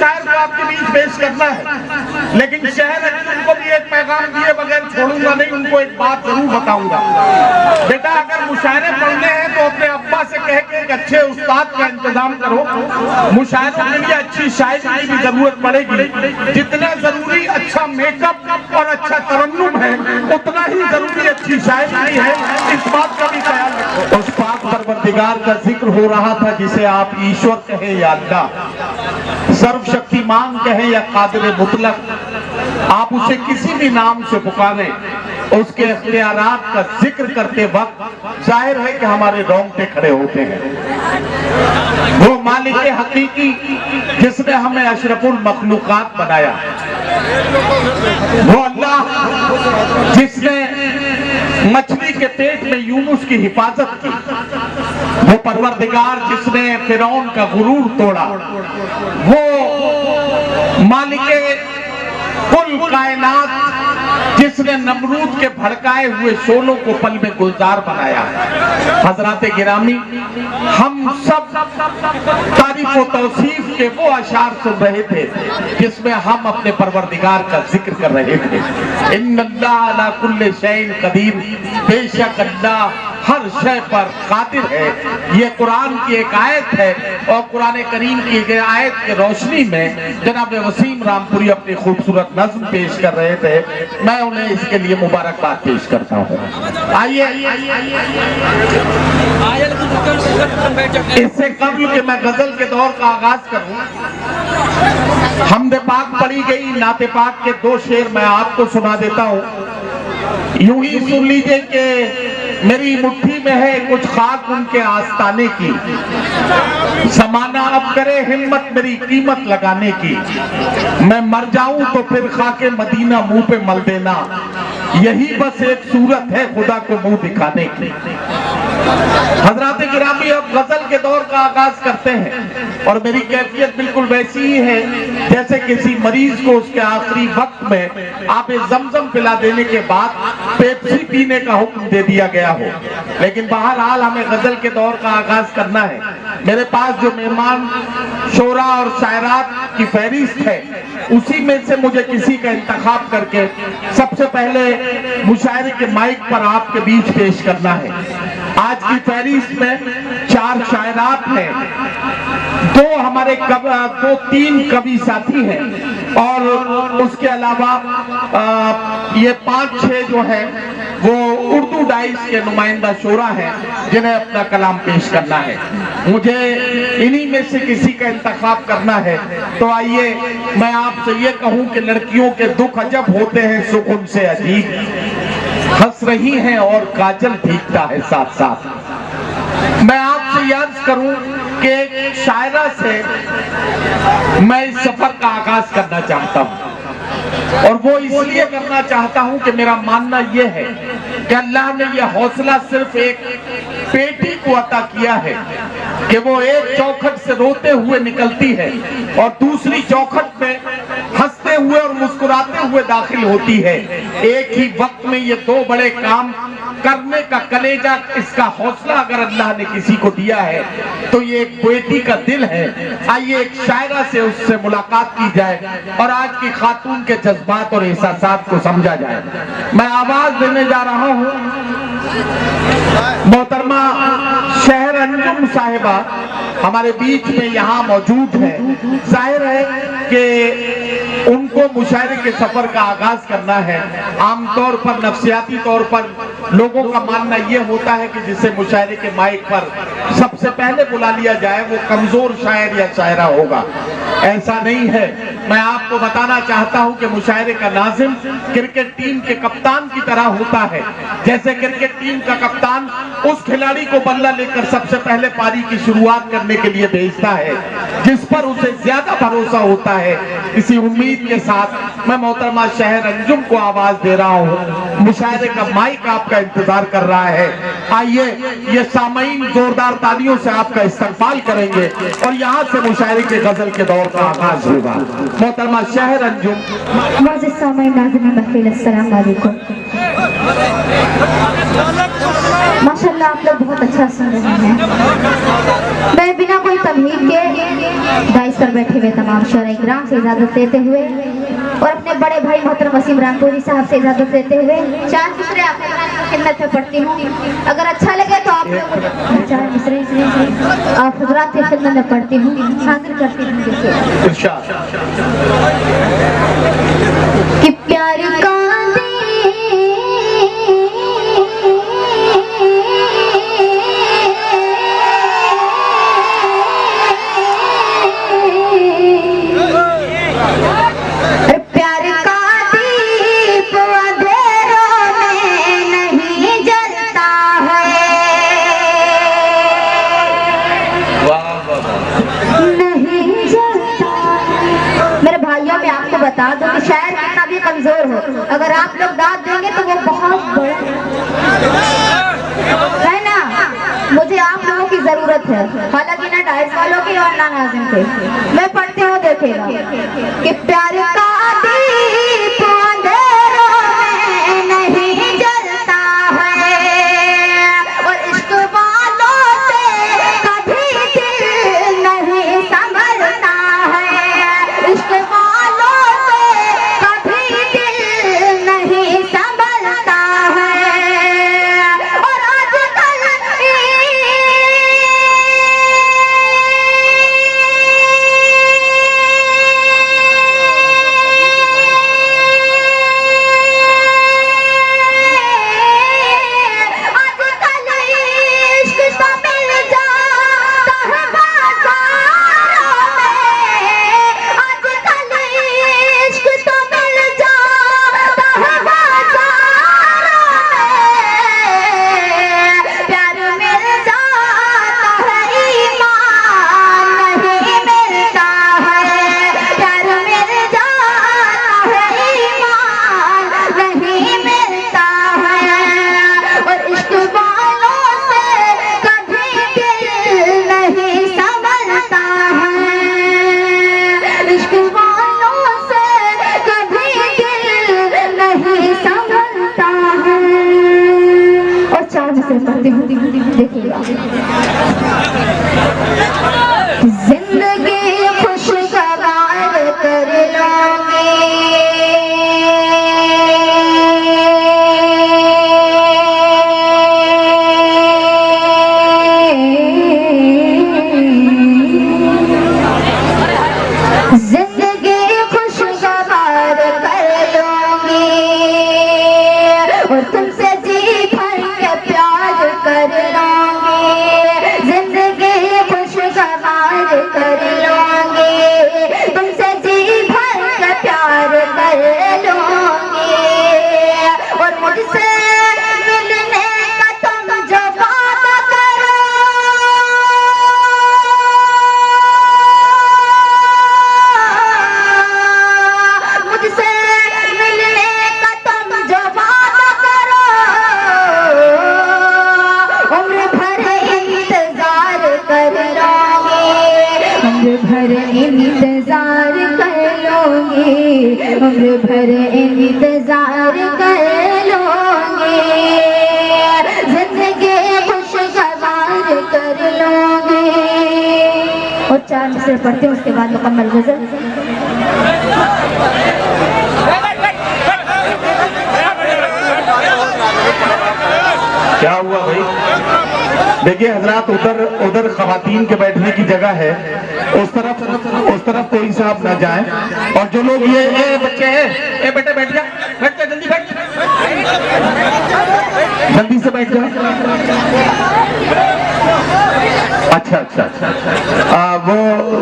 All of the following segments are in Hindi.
शायर को आपके बीच पेश करना है, लेकिन शहर उनको भी एक पैगाम दिए बगैर छोड़ूंगा नहीं। उनको एक बात जरूर बताऊंगा, बेटा अगर मुशायरे पढ़ने हैं तो अपने अब्बा से कह के एक अच्छे उस्ताद का इंतजाम करो। मुशायरे के लिए अच्छी शायरी की भी जरूरत पड़ेगी। जितना जरूरी अच्छा मेकअप और अच्छा तरन्नुम है, उतना ही जरूरी अच्छी शायरी है। इस बात का भी ख्याल रखो। उस पाक परवरदिगार का जिक्र हो रहा था जिसे आप ईश्वर कहे या अल्लाह, सर्वशक्तिमान कहे या कादिर मुतलक, आप उसे किसी भी नाम से पुकारें, उसके इख्तियारात का जिक्र करते वक्त जाहिर है कि हमारे रोंगटे खड़े होते हैं। वो मालिक हकीकी जिसने हमें अशरफुल मखलूकात बनाया, वो अल्लाह जिसने मछली के पेट में यूनुस की हिफाजत की, वो परवरदिगार जिसने फिरौन का गुरूर तोड़ा, वो मालिके कुल कायनात जिसने नमरूद के भड़काए हुए शोलों को पल में गुलजार बनाया। हजरात गिरामी, हम सब तारीफ व तौसीफ के वो अशार सुन रहे थे जिसमें हम अपने परवरदिगार का जिक्र कर रहे थे। इन्नल्लाह अला कुल्ले शैइन कदीर, बेशक अल्लाह हर शय पर कादिर है। ये कुरान की एक आयत है और कुरान करीम की एक आयत की रोशनी में जनाब वसीम रामपुरी अपनी खूबसूरत नज़्म पेश कर रहे थे। मैं उन्हें इसके लिए मुबारकबाद पेश करता हूँ। आइए, इससे कबल कि मैं गजल के दौर का आगाज करूँ, हमदे पाक पढ़ी गई, नाते पाक के दो शेर मैं आपको सुना देता हूँ। यूं ही सुन लीजिए कि मेरी मुट्ठी में है कुछ खाक उनके आस्ताने की, समाना अब करे हिम्मत मेरी कीमत लगाने की, मैं मर जाऊं तो फिर खाके मदीना मुंह पे मल देना, यही बस एक सूरत है खुदा को मुंह दिखाने की। हजरात गिरामी, अब गजल के दौर का आगाज करते हैं और मेरी कैफियत बिल्कुल वैसी ही है जैसे किसी मरीज को उसके आखिरी वक्त में आप जमजम पिला देने के बाद पेप्सी पीने का हुक्म दे दिया गया हो। लेकिन बहरहाल हमें गजल के दौर का आगाज करना है। मेरे पास जो मेहमान शोरा और शायरात की फहरिस्त है, उसी में से मुझे किसी का इंतखाब करके सबसे पहले मुशायरे के माइक पर आपके बीच पेश करना है। आज की फहरिस्त में 4 शायरात हैं, 2 हमारे दो 3 कवि साथी हैं और उसके अलावा ये 5-6 जो है वो उर्दू डाइस के नुमाइंदा शोरा हैं जिन्हें अपना कलाम पेश करना है। मुझे इन्हीं में से किसी का इंतखाब करना है। तो आइए मैं आपसे ये कहूं कि लड़कियों के दुख अजब होते हैं, सुख उनसे अजीब, हंस रही हैं और काजल भीगता है साथ साथ। मैं आपसे याद करूं कि एक शायरा से मैं इस सफर का आगाज करना चाहता हूं और वो इसलिए करना चाहता हूं कि मेरा मानना यह है कि अल्लाह ने यह हौसला सिर्फ एक बेटी को अता किया है कि वो एक चौखट से रोते हुए निकलती है और दूसरी चौखट में हंसते हुए और मुस्कुराते हुए दाखिल होती है। एक ही वक्त में ये 2 बड़े काम करने का कलेजा, इसका हौसला अगर अल्लाह ने किसी को दिया है तो ये एक बेटी का दिल है। आइए एक शायरा से उससे मुलाकात की जाए और आज की खातून के जज्बात और एहसासात को समझा जाए। मैं आवाज देने जा रहा हूँ मोहतरमा शहर अंजुम साहिबा हमारे बीच में यहाँ मौजूद है। जाहिर है कि उनको मुशायरे के सफर का आगाज करना है। आमतौर पर नफ्सियाती तौर पर लोगों का मानना यह होता है कि जिसे मुशायरे के माइक पर सबसे पहले बुला लिया जाए वो कमजोर शायर या शायरा होगा। ऐसा नहीं है। मैं आपको बताना चाहता हूं कि मुशायरे का नाज़िम क्रिकेट टीम के कप्तान की तरह होता है। जैसे क्रिकेट टीम का कप्तान उस खिलाड़ी को बल्ला लेकर सबसे पहले पारी की शुरुआत करने के लिए भेजता है जिस पर उसे ज्यादा भरोसा होता है। इसी उम्मीद के साथ मैं मोहतरमा शहर अंजुम को आवाज दे रहा हूँ। मुशायरे का माइक आपका इंतजार कर रहा है। आइए ये सामईन जोरदार तालियों से आपका इस्तकबाल करेंगे और यहाँ से मुशायरे के गजल के दौर का आगाज होगा। मोहतरमा शहर अंजुम। मोअज़्ज़िज़ सामईन नाज़रीन बख़ैर, अस्सलाम वालेकुम। माशाल्लाह आप लोग बहुत अच्छा सुन रहे हैं। मैं बिना कोई तमहीद के दाइस पर बैठे हुए तमाम शोरा इकराम से इजाजत देते हुए और अपने बड़े भाई मोहतरम वसीम रामपुरी साहब से इजाजत देते हुए चार मिसरे आपकी खिदमत में पढ़ती हूँ। अगर अच्छा लगे तो आप लोग चार मिसरे आप हजरात की खिदमत में पढ़ती हूँ, हाजिर करती हूँ कि प्यार का बता दो कि शायर कितना भी कमजोर हो, अगर आप लोग दाद देंगे तो वो बहुत बड़ा है ना। मुझे आप लोगों की जरूरत है, हालांकि ना डाइस वालों की और ना नाज़िम के। मैं पढ़ती हूँ, देखेगा कि प्यार का दीप अंधेरों में नहीं जलता है और इश्क वालों से कभी दिल नहीं संभलता है। इश्क जिंदगी खुशगवार कर लोगे, जिंदगी खुशगवार कर लोगे और तुमसे जी भर के प्यार कर लोगे। जिंदगी खुशगवार कर लोगे, तुमसे जी भर के प्यार कर लोगे और मुझसे मिलने का तुम जो वादा करो, मुझसे मिलने का तुम जो वादा करो, उम्र भर इंतजार कर लोगे, उम्र भर इंतजार कर लोगे, उम्र भर इंतजार कर लोगे। जिंदगी खुशगवार कर लोगे। और चार मिसरे पढ़ते हैं, उसके बाद मुकम्मल गजल। क्या हुआ भाई? देखिए हजरात, उधर खवातीन के बैठने की जगह है, उस तरफ कोई साहब ना जाए। और जो लोग ये बच्चे हैं, बेटे बैठ जा, बैठ जा, जल्दी बैठ, जल्दी से बैठ जा। अच्छा अच्छा अच्छा, वो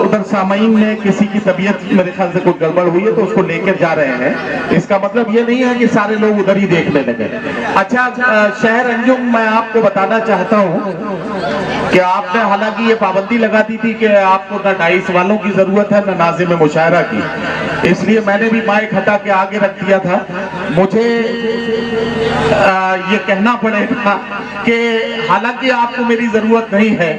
उधर सामईन में किसी की तबीयत मेरे ख्याल से कोई गड़बड़ हुई है तो उसको लेकर जा रहे हैं। इसका मतलब ये नहीं है कि सारे लोग उधर ही देखने लगे। अच्छा, शहर अंजुम मैं आपको बताना चाहता हूँ कि आपने हालांकि ये पाबंदी लगा दी थी कि आपको ना डाइस वालों की जरूरत है ना नाज़िम मुशायरा की, इसलिए मैंने भी माइक हटा के आगे रख दिया था। मुझे ये कहना पड़ेगा कि हालांकि आपको मेरी जरूरत नहीं है,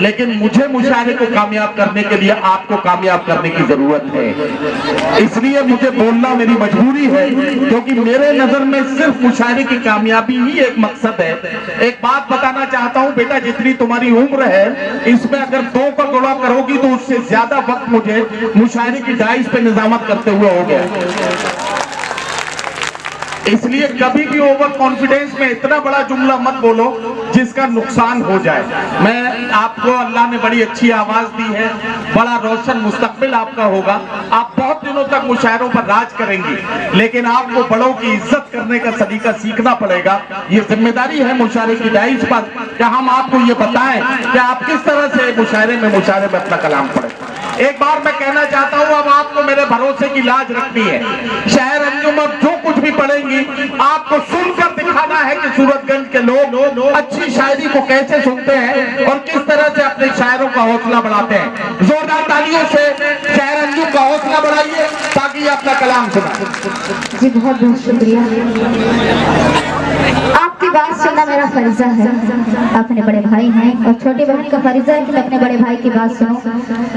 लेकिन मुझे मुशायरे को कामयाब करने के लिए आपको कामयाब करने की जरूरत है। इसलिए मुझे बोलना मेरी मजबूरी है, क्योंकि मेरे नजर में सिर्फ मुशायरे की कामयाबी ही एक मकसद है। एक बात बताना चाहता हूं बेटा, जितनी तुम्हारी उम्र है इसमें अगर 2 का गुणा करोगी तो उससे ज्यादा वक्त मुझे मुशायरे की डाइस पे निजामत करते हुए हो गया। इसलिए कभी भी ओवर कॉन्फिडेंस में इतना बड़ा जुमला मत बोलो जिसका नुकसान हो जाए। मैं आपको, अल्लाह ने बड़ी अच्छी आवाज दी है, बड़ा रोशन मुस्तकबिल आपका होगा, आप बहुत दिनों तक मुशायरों पर राज करेंगी, लेकिन आपको बड़ों की इज्जत करने का सलीका सीखना पड़ेगा। ये जिम्मेदारी है मुशायरे की डाइस पर कि हम आपको ये बताएं कि आप किस तरह से मुशायरे में अपना कलाम पढ़ें। एक बार मैं कहना चाहता हूं, अब आपको मेरे भरोसे की लाज रखनी है। शायर अंजुम अब जो कुछ भी पढ़ेंगी आपको सुनकर दिखाना है कि सूरतगंज के लोग अच्छी शायरी को कैसे सुनते हैं और किस तरह से अपने शायरों का हौसला बढ़ाते हैं। जोरदार तालियों से शायर अंजुम का हौसला बढ़ाइए ताकि ये अपना कलाम सुनाए। जी बहुत बहुत शुक्रिया। आपकी बात सुनना मेरा फर्जा है। आप मेरे बड़े भाई हैं और छोटी बहन का फर्जा है कि मैं अपने बड़े भाई की बात सुनूं।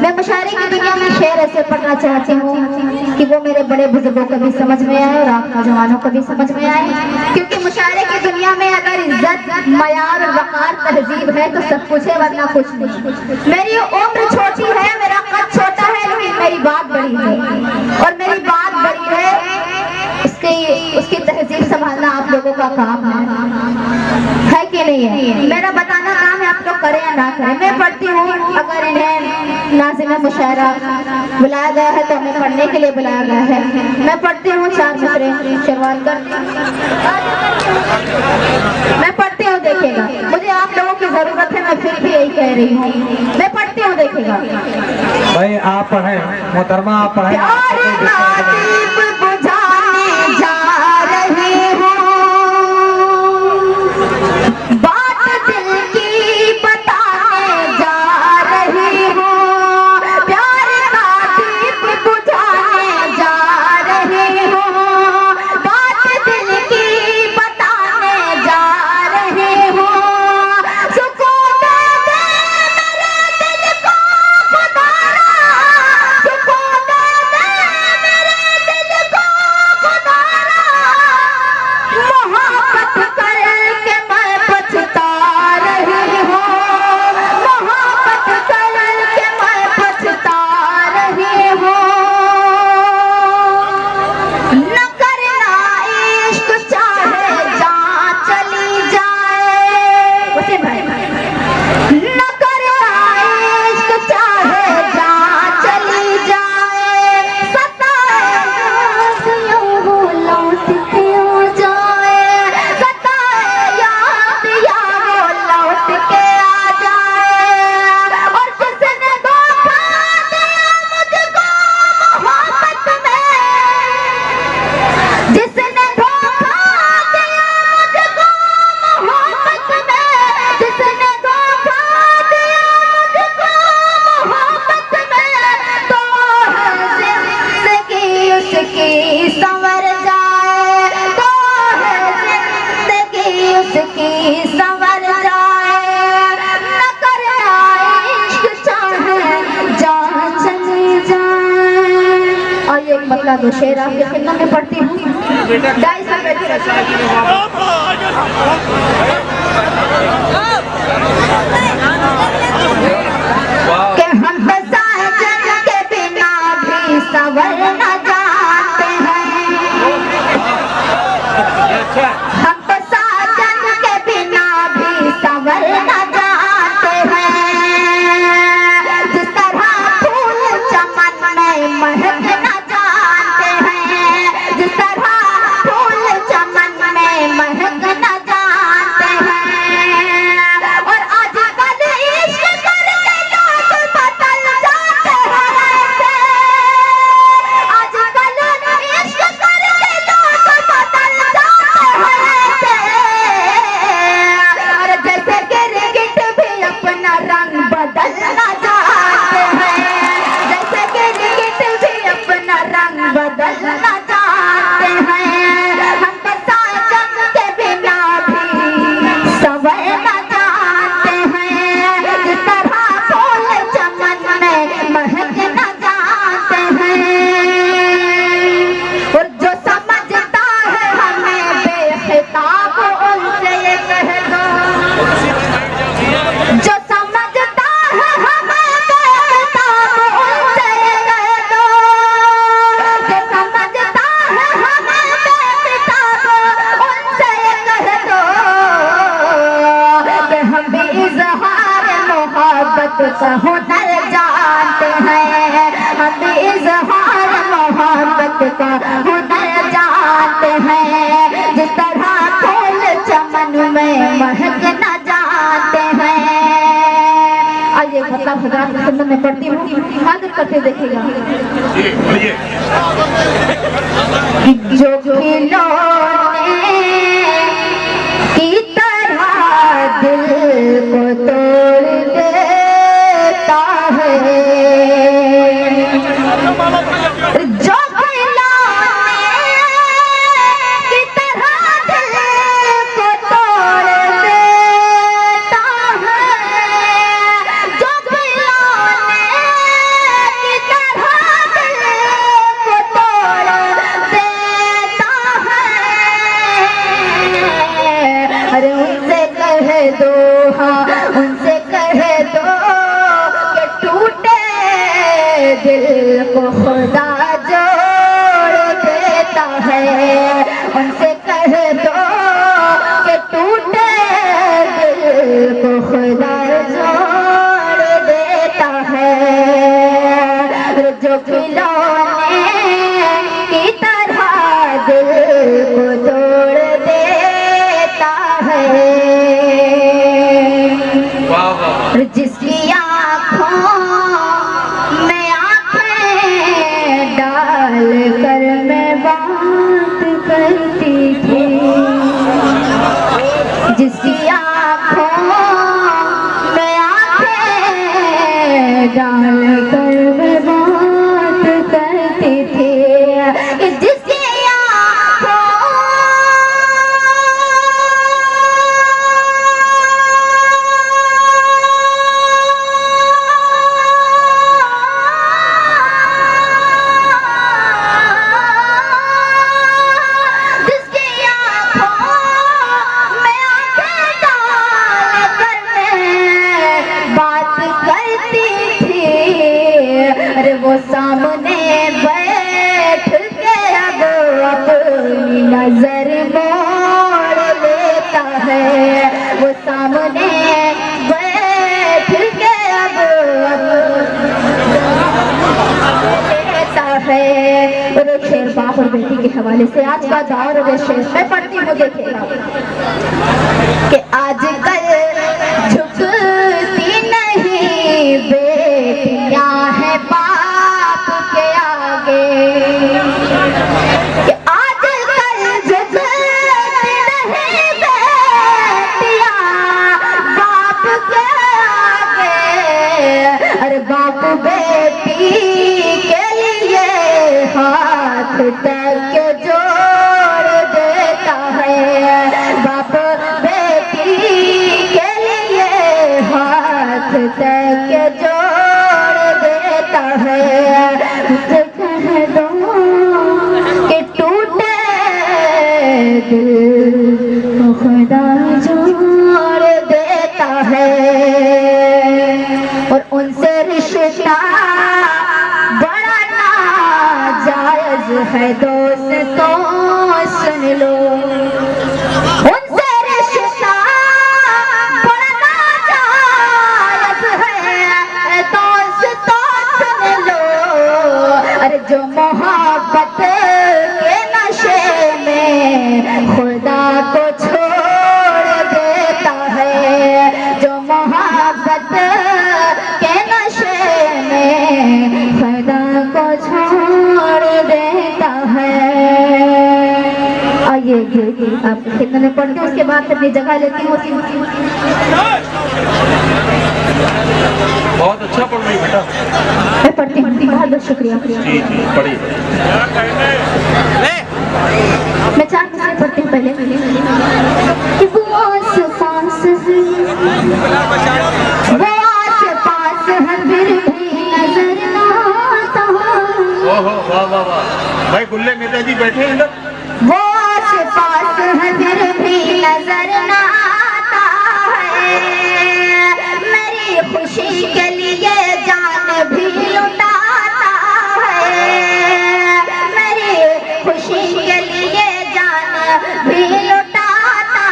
मैं मुशायरे की दुनिया में शेर ऐसे पढ़ना चाहती हूँ कि वो मेरे बड़े बुजुर्गों को भी समझ में आए और आप नौजवानों को भी समझ में आए, क्योंकि मुशायरे की दुनिया में अगर इज्जत, मयार, वकार, तहजीब है तो सब कुछ है, वरना कुछ नहीं। मेरी उम्र छोटी है, मेरा कद छोटा है, लेकिन मेरी बात बड़ी है और मेरी बात बड़ी है। उसकी तहजीब संभालना आप लोगों का काम है कि नहीं है? मेरा बताना काम है, आप लोग करें या ना करें। मैं पढ़ती हूँ, अगर इन्हें नाज़िम मुशायरा बुलाया गया है तो हमें पढ़ने के लिए बुलाया गया है। मैं पढ़ती हूँ 4 मिसरे शुरुआत करती हूँ। मैं पढ़ती हूँ, देखिएगा, मुझे आप लोगों की जरूरत है, मैं फिर भी यही कह रही हूँ। मैं पढ़ती हूँ, देखिएगा। भाई आप पढ़ें मोहतरमा, आप पढ़ें। दो शेर आपके खिदमत में पढ़ती हूँ। 250 के हम साजन के बिना भी सवर न जानते हैं, हम साजन के बिना भी सवर न जानते हैं। जिस तरह फूल चमन में महक न जानते हैं, जिस तरह फूल चमन में महक न जानते हैं। और आजकल इश्क करके लोग इजहार मोहब्बत का हुनर जानते हैं, जिस तरह फूल चमन में महकना जानते हैं। आइए मतलब हजरात की सुन्नत में पढ़ती हूँ, हाजिर करते देखिएगा। जो खिलौने की तरह दिल को तोड़ देता है, जो खिलौने की तरह दिल को तोड़ देता है, जो खिलौने की तरह दिल को तोड़ देता है। अरे उनसे कह दो, हाँ उनसे कह दो कि टूटे दिल को खुदा जोड़ देता है। उनसे कह दो कि टूटे दिल को खुदा जोड़ देता है। जो खिलौने की तरह दिल को तोड़ देता है, जिसकी आँखों में आँखें डाल कर मैं बात करती थी, जिसकी आँखों में आँखें डाल कर मैं बात करती थी, जिसकी वो सामने बैठ के अब अपनी नजर मोड़ लेता है, वो सामने बैठ के अब लेता है। और एक शेर बाप और बेटी के हवाले से आज का दौर और शेर मैं पढ़ती हूँ, देखिएगा कि आजकल झुकती नहीं बेटियां हैं बाप के आगे, कि आजकल झुकती नहीं बेटियां बाप के आगे। अरे बाप बेटी के लिए हाथ तक जोड़ देता है, बाप बेटी के लिए हाथ तक जोड़ देता है। मुझे कह दो कि टूटे दिल को खुदा जोड़ देता है। और उनसे रिश्ता बड़ा नाजायज है दोस्तों, सुन लो, उनसे रिश्ता बड़ा नाजायज है दोस्तों, सुन लो। अरे जो मोहब्बत के नशे में खुदा को छोड़ देता है, जो मोहब्बत के नशे में खुदा को छोड़ देता है। आइए आप कितने में पढ़ते हैं, उसके बाद अपनी जगह लेती हूँ। बहुत अच्छा पढ़ रही बेटा, मैं पढ़ती हूँ, बहुत बहुत शुक्रिया। जी जी पढ़िए। मैं 4 मिसरे पढ़ती हूँ पहले कि वो आस पास है, वो आस पास है फिर भी नजर ना आता। ओहो वाह वाह वाह, भाई गुल्ले नेता जी बैठे हैं इधर। वो आस पास है फिर भी नजर ना आता है, मेरी खुशी के लिए जान भी लुटाता है, मेरी खुशी के लिए जान भी लुटाता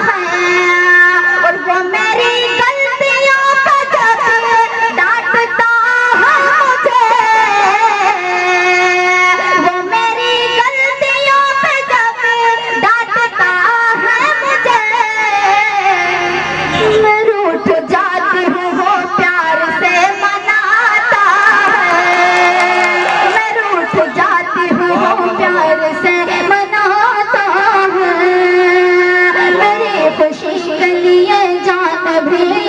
है। और वो मेरी गलतियों पर जब डांटता है मुझे, प्यार से मनाता है, मेरी खुशी के लिए जान भी